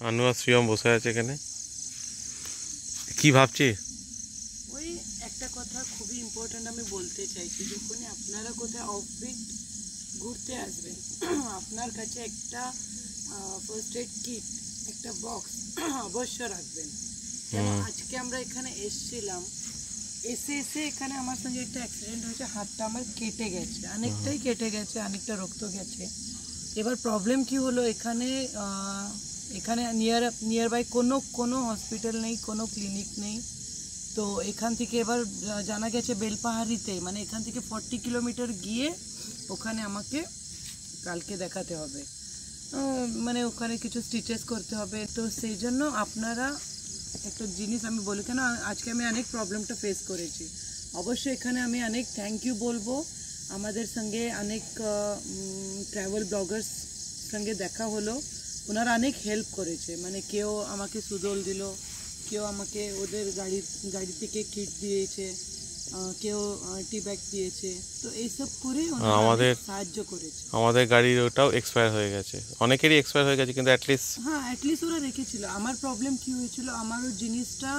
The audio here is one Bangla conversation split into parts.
আনু আর শ্রিয়ম বসে আছে এখানে। কি ভাবছি? ওই একটা কথা খুবই ইম্পর্ট্যান্ট আমি বলতে চাইছি, যখন আপনারা কোথায় অফবিট ঘুরতে আসবেন আপনার কাছে একটা ফার্স্ট এড কিট, একটা বক্স অবশ্য রাখবেন। যেমন আজকে আমরা এখানে এসেছিলাম, এসে এখানে আমার সঙ্গে একটা অ্যাক্সিডেন্ট হয়েছে, হাতটা আমার কেটে গেছে, অনেকটাই কেটে গেছে, অনেকটা রক্ত গেছে। এবার প্রবলেম কি হলো, এখানে নিয়ার বাই কোনো হসপিটাল নেই, কোনো ক্লিনিক নেই। তো এখান থেকে এবার জানা গেছে বেলপাহাড়িতে, মানে এখান থেকে 40 কিলোমিটার গিয়ে ওখানে আমাকে কালকে দেখাতে হবে, মানে ওখানে কিছু স্টিচেস করতে হবে। তো সেই জন্য আপনারা একটা জিনিস আমি বলি, কেন আজকে আমি অনেক প্রবলেমটা ফেস করেছি। অবশ্যই এখানে আমি অনেক থ্যাংক ইউ বলবো, আমাদের সঙ্গে অনেক ট্রাভেল ব্লগার্স সঙ্গে দেখা হলো, ওনারা অনেক হেল্প করেছে, মানে কেউ আমাকে সুদল দিল, কেউ আমাকে ওদের গাড়ি থেকে কিট দিয়েছে, কেউ টি ব্যাগ দিয়েছে। তো এইসব করে আমাদের সাহায্য করেছে। আমাদের গাড়ির ওটাও এক্সপায়ার হয়ে গেছে, অনেকেরই এক্সপায়ার হয়ে গেছে, কিন্তু অ্যাটলিস্ট ওরা রেখেছিল। আমার প্রবলেম কি হয়েছিল, আমার ওই জিনিসটা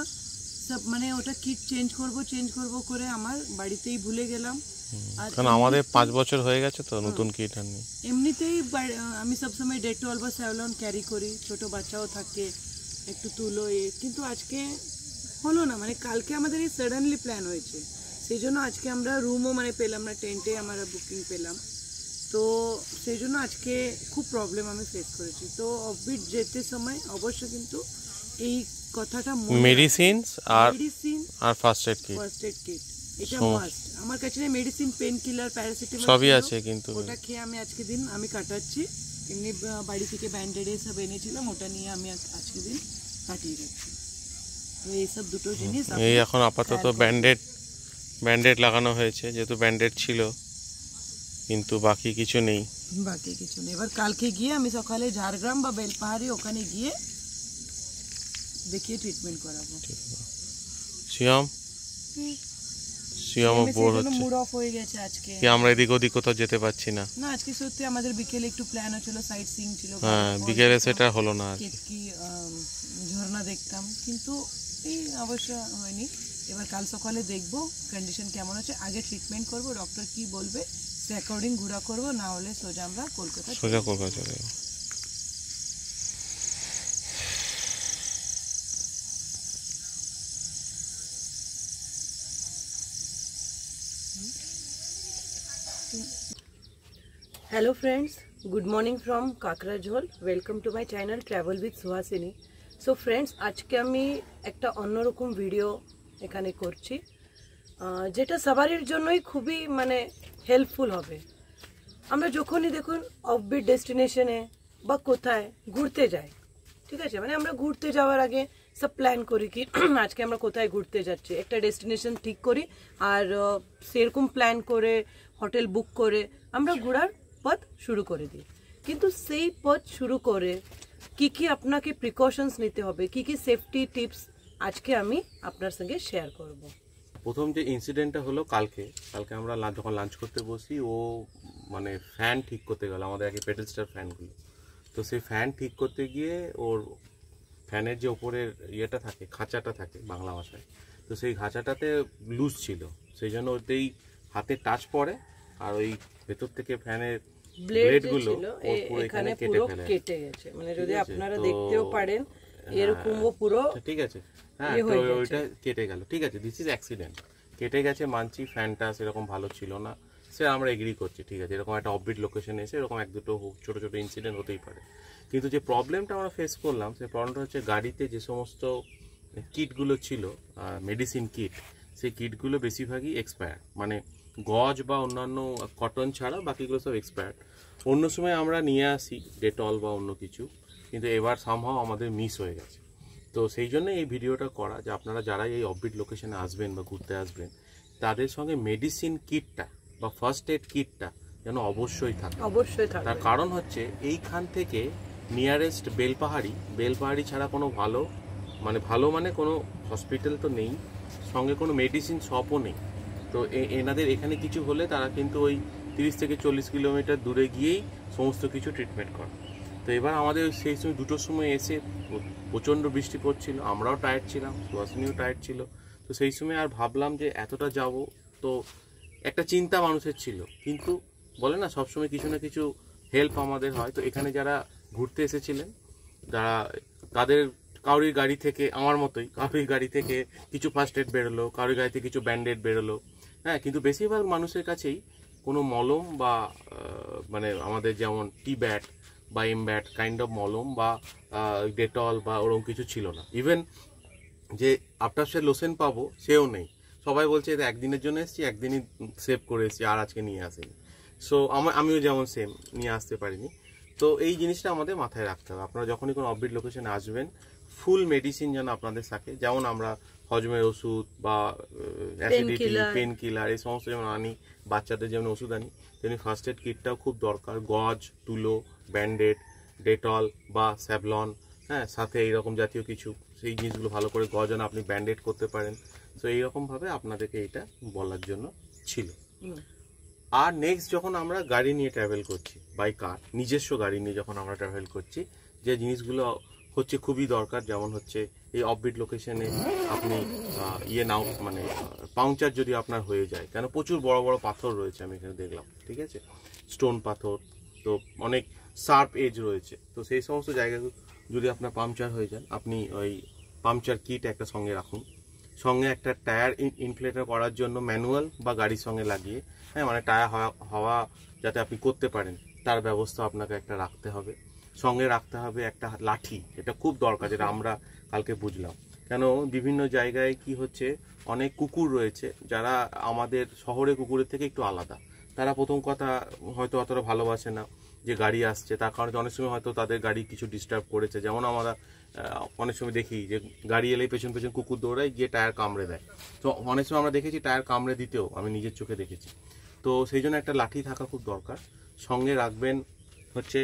সব মানে ওটা কিট চেঞ্জ করব করে আমার বাড়িতেই ভুলে গেলাম। আর কারণ আমাদের 5 বছর হয়ে গেছে তো নতুন কিট আর নেই। এমনিতেই আমি সবসময় ডেটল বা স্যাভলন ক্যারি করি, ছোট বাচ্চাও থাকে, একটু তুলো কিন্তু আজকে হলো না, মানে কালকে আমাদের এই সাডেনলি প্ল্যান হয়েছে, সেই জন্য আজকে আমরা রুমও মানে পেলাম না, টেন্টে আমরা বুকিং পেলাম। তো সেই জন্য আজকে খুব প্রবলেম আমি ফেস করেছি। তো অফবিট যেতে সময় অবশ্যই কিন্তু এই কথাটা মেডিসিন আর ফার্স্ট এড কিট এটা মাস্ট। আমার কাছে মেডিসিন, পেন কিলার, প্যারাসিটামল সবই আছে, কিন্তু ওটা খেয়ে আমি আজকে দিন আমি কাটাচ্ছি। এমনি বাড়ি থেকে ব্যান্ডেড সব এনেছিলাম, ওটা নিয়ে আমি আজকে দিন কাটিয়ে রাখছি। তো এইসব দুটো জিনিস এই এখন আপাতত ব্যান্ডেড লাগানো হয়েছে, যেহেতু ব্যান্ডেড ছিল, কিন্তু বাকি কিছু নেই। এবার কালকে গিয়ে আমি সকালে ঝাড়গ্রাম বা বেলপাহাড়ি ওখানে গিয়ে দেখিয়ে ট্রিটমেন্ট করাবো। শিয়াম বোর হচ্ছে, মুড অফ হয়ে গেছে আজকে, কি আমরা এদিক ওদিক কোথাও যেতে পারছি না। আজকে সত্যি আমাদের বিকেলে একটু প্ল্যান হচ্ছিল, সাইট সিইং ছিল, হ্যাঁ বিকেলে সেটা হলো না, আর কি ঝর্ণা দেখতাম, কিন্তু এই অবশ্য হয়নি। এবার কাল সকালে দেখবো কন্ডিশন কেমন আছে, আগে ট্রিটমেন্ট করব, ডক্টর কি বলবে সে অ্যাকর্ডিং ঘোরা করব, না হলে সোজা আমরা কলকাতা চলে যাবো। Hello friends, good morning from Kakrajhol. Welcome to my channel travel with Suhasini. So friends, আজকে আমি একটা অন্যরকম ভিডিও এখানে করছি, যেটা সবারই জন্যই খুবই মানে হেল্পফুল হবে। আমরা যখনই দেখুন অফবিট ডেস্টিনেশনে বা কোথায় ঘুরতে যাই, ঠিক আছে, মানে আমরা ঘুরতে যাওয়ার আগে সব প্ল্যান করি কি আজকে আমরা কোথায় ঘুরতে যাচ্ছি, একটা ডেস্টিনেশন ঠিক করি, আর সেরকম প্ল্যান করে হোটেল বুক করে আমরা ঘোরার পথ শুরু করে দিই। কিন্তু সেই পথ শুরু করে কি আপনাকে প্রিকশনস নিতে হবে, কি সেফটি টিপস আজকে আমি আপনার সঙ্গে শেয়ার করব। প্রথম যে ইনসিডেন্টটা হলো, কালকে আমরা যখন লাঞ্চ করতে বসি, ও মানে ফ্যান ঠিক করতে গেল, আমাদের আগে পেডেল স্টার ফ্যানগুলো, তো সেই ফ্যান ঠিক করতে গিয়ে ওর ফ্যানের যে ওপরের ইয়েটা থাকে, খাঁচাটা থাকে বাংলা ভাষায়, তো সেই খাঁচাটাতে লুজ ছিল, সেই জন্য ওতেই হাতে টাচ পড়ে, আর ওই ভেতর থেকে ফ্যানের ব্লেডগুলো এখানে কেটে গেছে, মানে যদি আপনারা দেখতেও পারেন এরকম পুরো, ঠিক আছে, হ্যাঁ, তো ওইটা কেটে গেল, ঠিক আছে, দিস ইজ অ্যাক্সিডেন্ট, কেটে গেছে মানছি, ফ্যানটা সেরকম ভালো ছিল না, সে আমরা এগ্রি করছি, ঠিক আছে, এরকম একটা অফবিট লোকেশনে এসে এরকম এক দুটো ছোট ছোট ইনসিডেন্ট হতেই পারে। কিন্তু যে প্রবলেমটা আমরা ফেস করলাম, সেই প্রবলেমটা হচ্ছে গাড়িতে যে সমস্ত কিটগুলো ছিল, মেডিসিন কিট, সেই কিটগুলো বেশিরভাগই এক্সপায়ার, মানে গজ বা অন্যান্য কটন ছাড়া বাকিগুলো সব এক্সপায়ার্ড। অন্য সময় আমরা নিয়ে আসি ডেটল বা অন্য কিছু, কিন্তু এবার সামহাও আমাদের মিস হয়ে গেছে। তো সেই জন্য এই ভিডিওটা করা, যে আপনারা যারা এই অফবিট লোকেশনে আসবেন বা ঘুরতে আসবেন, তাদের সঙ্গে মেডিসিন কিটটা বা ফার্স্ট এড কিটটা যেন অবশ্যই থাকে। তার কারণ হচ্ছে এইখান থেকে নিয়ারেস্ট বেলপাহাড়ি ছাড়া কোনো ভালো মানে কোনো হসপিটাল তো নেই, সঙ্গে কোনো মেডিসিন শপও নেই। তো এনাদের এখানে কিছু হলে তারা কিন্তু ওই 30 থেকে 40 কিলোমিটার দূরে গিয়েই সমস্ত কিছু ট্রিটমেন্ট করে। তো এবার আমাদের সেই সময় 2টোর সময় এসে প্রচণ্ড বৃষ্টি পড়ছিল, আমরাও টায়ার্ড ছিলাম, সুহাসিনীও টায়ার্ড ছিল। তো সেই সময় আর ভাবলাম যে এতটা যাব, তো একটা চিন্তা মানুষের ছিল, কিন্তু বলে না সবসময় কিছু না কিছু হেল্প আমাদের হয়। তো এখানে যারা ঘুরতে এসেছিলেন, যারা তাদের কারোর গাড়ি থেকে, আমার মতোই কারোর গাড়ি থেকে কিছু ফার্স্ট এড বেরোলো, কারোর গাড়ি থেকে কিছু ব্যান্ডেড বেরোলো, হ্যাঁ, কিন্তু বেশিরভাগ মানুষের কাছেই কোনো মলম বা মানে আমাদের যেমন টি ব্যাট বা এম ব্যাট কাইন্ড অফ মলম বা ডেটল বা ওরকম কিছু ছিল না। ইভেন যে আফটারশেভ লোশন পাবো সেও নেই। সবাই বলছে এটা একদিনের জন্য এসেছি, একদিনই সেভ করে এসেছি, আর আজকে নিয়ে আসেনি। সো আমিও যেমন সেম নিয়ে আসতে পারিনি। তো এই জিনিসটা আমাদের মাথায় রাখতে হবে। আপনারা যখনই কোনো অফবিট লোকেশনে আসবেন, ফুল মেডিসিন যেন আপনাদের থাকে। যেমন আমরা হজমের ওষুধ বা অ্যাসিডিটি, পেন কিলার এই সমস্ত যেমন আনি, বাচ্চাদের যেমন ওষুধ আনি, তেমনি ফার্স্ট এড কিটটাও খুব দরকার। গজ, তুলো, ব্যান্ডেড, ডেটল বা স্যাভলন, হ্যাঁ, সাথে এইরকম জাতীয় কিছু, সেই জিনিসগুলো ভালো করে গজ যেন আপনি ব্যান্ডেড করতে পারেন। তো এইরকমভাবে আপনাদেরকে এটা বলার জন্য ছিল। আর নেক্সট যখন আমরা গাড়ি নিয়ে ট্রাভেল করছি, বাই কার, নিজস্ব গাড়ি নিয়ে যখন আমরা ট্রাভেল করছি, যে জিনিসগুলো হচ্ছে খুবই দরকার, যেমন হচ্ছে এই অফবিট লোকেশনে আপনি নাও মানে পাংচার যদি আপনার হয়ে যায়, কেন প্রচুর বড় বড় পাথর রয়েছে আমি এখানে দেখলাম, ঠিক আছে, স্টোন পাথর, তো অনেক শার্প এজ রয়েছে। তো সেই সমস্ত জায়গাগুলো যদি আপনার পাংচার হয়ে যান, আপনি ওই পাংচার কিট একটা সঙ্গে রাখুন। সঙ্গে একটা টায়ার ইনফ্লেটার করার জন্য ম্যানুয়াল বা গাড়ির সঙ্গে লাগিয়ে, হ্যাঁ, মানে টায়ার হাওয়া যাতে আপনি করতে পারেন তার ব্যবস্থা আপনাকে একটা রাখতে হবে। সঙ্গে রাখতে হবে একটা লাঠি, এটা খুব দরকার, যেটা আমরা কালকে বুঝলাম। কেন বিভিন্ন জায়গায় কি হচ্ছে, অনেক কুকুর রয়েছে যারা আমাদের শহরে কুকুরের থেকে একটু আলাদা। তারা প্রথম কথা হয়তো অতটা ভালোবাসে না যে গাড়ি আসছে, তার কারণে অনেক সময় হয়তো তাদের গাড়ি কিছু ডিস্টার্ব করেছে। যেমন আমরা অনেক সময় দেখি যে গাড়ি এলে পেছন পেছন কুকুর দৌড়ায়, গিয়ে টায়ার কামড়ে দেয়। তো অনেক সময় আমরা দেখেছি টায়ার কামড়ে দিতেও, আমি নিজের চোখে দেখেছি। তো সেই জন্য একটা লাঠি থাকা খুব দরকার। সঙ্গে রাখবেন হচ্ছে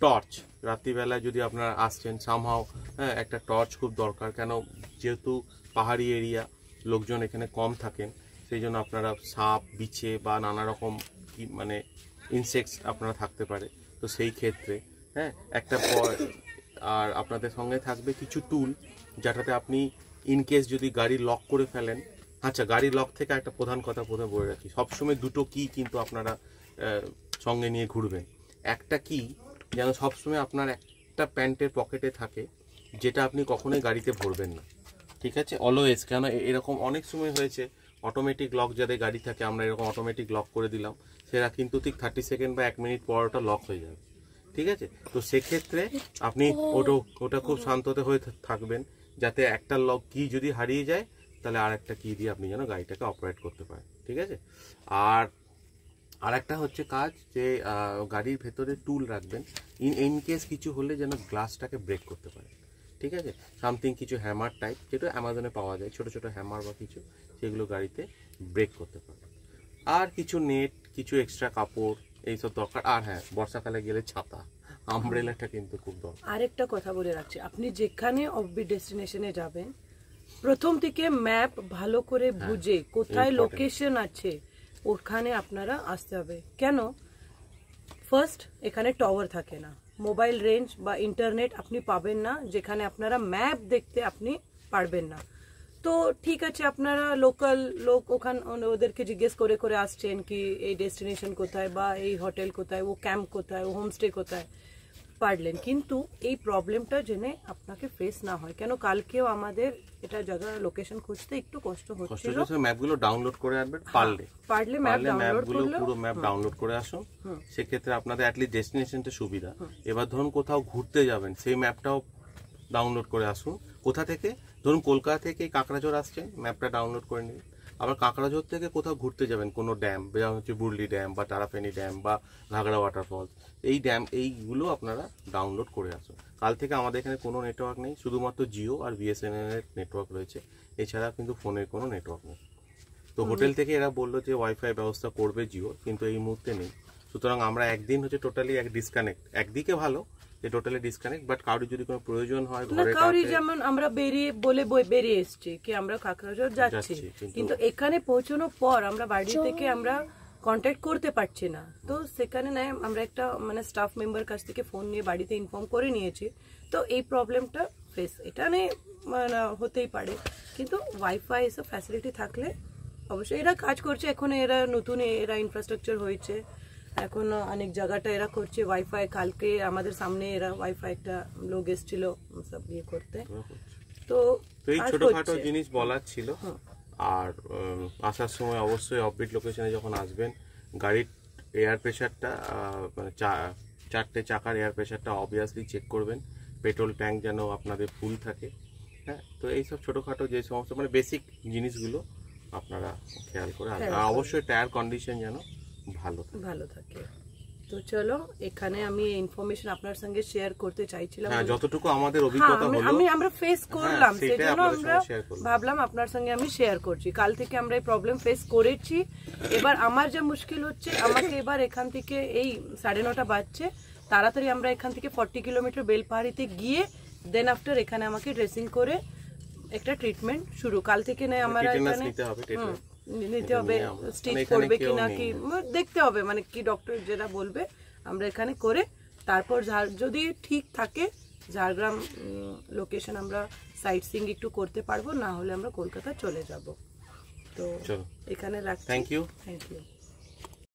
টর্চ। রাত্রিবেলায় যদি আপনারা আসছেন সামহাও, হ্যাঁ, একটা টর্চ খুব দরকার। কেন, যেহেতু পাহাড়ি এরিয়া, লোকজন এখানে কম থাকেন, সেই জন্য আপনারা সাপ, বিছে বা নানা রকম মানে ইনসেক্টস আপনারা থাকতে পারে। তো সেই ক্ষেত্রে, হ্যাঁ, একটা আর আপনাদের সঙ্গে থাকবে কিছু টুল, যেটাতে আপনি ইনকেস যদি গাড়ি লক করে ফেলেন। আচ্ছা, গাড়ি লক থেকে একটা প্রধান কথা প্রথমে বলে রাখি, সবসময় 2টো কি কিন্তু আপনারা সঙ্গে নিয়ে ঘুরবেন। একটা কি যেন সবসময় আপনার একটা প্যান্টের পকেটে থাকে, যেটা আপনি কখনোই গাড়িতে ভরবেন না, ঠিক আছে, অলওয়েজ। কেন এরকম অনেক সময় হয়েছে, অটোমেটিক লক যাদের গাড়ি থাকে, আমরা এরকম অটোমেটিক লক করে দিলাম, সেটা কিন্তু ঠিক 30 সেকেন্ড বা 1 মিনিট পর ওটা লক হয়ে যাবে, ঠিক আছে। তো সেক্ষেত্রে আপনি ওটা খুব শান্ততে হয়ে থাকবেন, যাতে একটা লক কি যদি হারিয়ে যায়, তাহলে আর একটা কি দিয়ে আপনি যেন গাড়িটাকে অপারেট করতে পারেন, ঠিক আছে। আর একটা হচ্ছে কাজ যে গাড়ির ভেতরে টুল রাখবেন, ইন কেস কিছু হলে যেন গ্লাসটাকে ব্রেক করতে পারে, ঠিক আছে। সামথিং কিছু হ্যামার টাইপ, যেটা অ্যামাজনে পাওয়া যায়, ছোট ছোট হ্যামার বা কিছু, সেগুলো গাড়িতে ব্রেক করতে পারে। আর কিছু নেট, কিছু এক্সট্রা কাপড়, এইসব দরকার। আর হ্যাঁ, বর্ষাকালে গেলে ছাতা, আমব্রেলাটা কিন্তু খুব দরকার। আরেকটা কথা বলে রাখছি, আপনি যেখানে অফবিট ডেস্টিনেশনে যাবেন, প্রথম থেকে ম্যাপ ভালো করে বুঝে কোথায় লোকেশন আছে ওখানে আপনারা আসতে হবে। কেন, ফার্স্ট এখানে টাওয়ার থাকে না, মোবাইল রেঞ্জ বা ইন্টারনেট আপনি পাবেন না, যেখানে আপনারা ম্যাপ দেখতে আপনি পারবেন না। তো ঠিক আছে, আপনারা লোকাল লোক ওখানে ওদেরকে জিজ্ঞেস করে করে আসছেন কি এই ডেস্টিনেশন কোথায় বা এই হোটেল কোথায়, ও ক্যাম্প কোথায়, ও হোমস্টে কোথায়, পারলেন। কিন্তু এই প্রবলেমটা জেনে আপনাকে ফেস না হয়। কেন, কালকেও আমাদের এটা জায়গা লোকেশন খুঁজতে একটু কষ্ট হচ্ছিল। ম্যাপগুলো ডাউনলোড করে আনবেন, পারলে ম্যাপগুলো পুরো ম্যাপ ডাউনলোড করে আসুন। সেক্ষেত্রে আপনাদের অ্যাটলিস্ট ডেস্টিনেশনটা সুবিধা। এবার ধরুন কোথাও ঘুরতে যাবেন, সেই ম্যাপটাও ডাউনলোড করে আসুন। কোথা থেকে, ধরুন কলকাতা থেকে কাঁকড়াঝোড় আসছেন, ম্যাপটা ডাউনলোড করে নিন। আবার কাঁকড়াঝোড় থেকে কোথাও ঘুরতে যাবেন, কোনো ড্যাম, যেমন হচ্ছে বুড়লি ড্যাম বা তারাফেনি ড্যাম বা ঘাগড়া ওয়াটারফলস, এই ড্যাম, এইগুলো আপনারা ডাউনলোড করে আসুন। কাল থেকে আমাদের এখানে কোনো নেটওয়ার্ক নেই, শুধুমাত্র জিও আর বিএসএনএল এর নেটওয়ার্ক রয়েছে, এছাড়া কিন্তু ফোনের কোনো নেটওয়ার্ক নেই। তো হোটেল থেকে এরা বললো যে ওয়াইফাই ব্যবস্থা করবে জিও, কিন্তু এই মুহূর্তে নেই। সুতরাং আমরা একদিন হচ্ছে টোটালি ডিসকানেক্ট, একদিকে ভালো যে টোটালি ডিসকানেক্ট, বাট কারোর যদি কোনো প্রয়োজন হয় ঘরে, যেমন আমরা বেরিয়ে এসেছি কি আমরা কাঁকড়াঝোড় যাচ্ছি, কিন্তু এখানে পৌঁছানোর পর আমরা বাড়ি থেকে আমরা কন্ট্যাক্ট করতে পারছি না, তো সেখানে নয় আমরা একটা মানে স্টাফ মেম্বার কাছ থেকে ফোন নিয়ে বাড়িতে ইনফর্ম করে নিয়েছি। তো এই প্রবলেমটা ফেস এটা নিয়ে মানে হতেই পারে, কিন্তু ওয়াইফাই এসব ফ্যাসিলিটি থাকলে অবশ্যই এরা কাজ করছে। এখন এরা নতুন এরা ইনফ্রাস্ট্রাকচার হয়েছে, এখন অনেক জায়গাটা এরা করছে ওয়াইফাই। কালকে আমাদের সামনে এরা ওয়াইফাই একটা লোক এসেছিল সব ইয়ে করতে। তো এই ছোটখাটো জিনিস বলার ছিল। আর আসার সময় অবশ্যই অফবিট লোকেশনে যখন আসবেন গাড়ির এয়ার প্রেশারটা মানে 4টে চাকার এয়ার প্রেশারটা অবভিয়াসলি চেক করবেন, পেট্রোল ট্যাঙ্ক যেন আপনাদের ফুল থাকে। হ্যাঁ, তো এইসব ছোটোখাটো যে সমস্ত মানে বেসিক জিনিসগুলো আপনারা খেয়াল করে আসবেন। আর অবশ্যই টায়ার কন্ডিশন যেন ভালো থাকে। তো চলো, এখানে আমি ইনফরমেশন আপনার সঙ্গে শেয়ার করতে চাইছিলাম। হ্যাঁ, যতটুকু আমাদের অভিজ্ঞতা হলো আমরা ফেস করলাম, সেজন্য আমরা ভাবলাম আপনার সঙ্গে আমি শেয়ার করছি। কাল থেকে আমরা এই প্রবলেম ফেস করেছি। এবার আমার যা মুশকিল হচ্ছে, আমাকে এবার এখান থেকে এই 9:30 বাজছে, তাড়াতাড়ি আমরা এখান থেকে 40 কিলোমিটার বেলপাহাড়িতে গিয়ে দেন আফটার এখানে আমাকে ড্রেসিং করে একটা ট্রিটমেন্ট শুরু। কাল থেকে নয় আমরা এখানে নিতে হবে, স্টিচ করবে কিনা কি দেখতে হবে, মানে কি ডক্টর যেটা বলবে আমরা এখানে করে তারপর যদি ঠিক থাকে ঝাড়গ্রাম লোকেশন আমরা সাইট সিইং একটু করতে পারবো, না হলে আমরা কলকাতা চলে যাব। তো এখানে রাখছি। Thank you.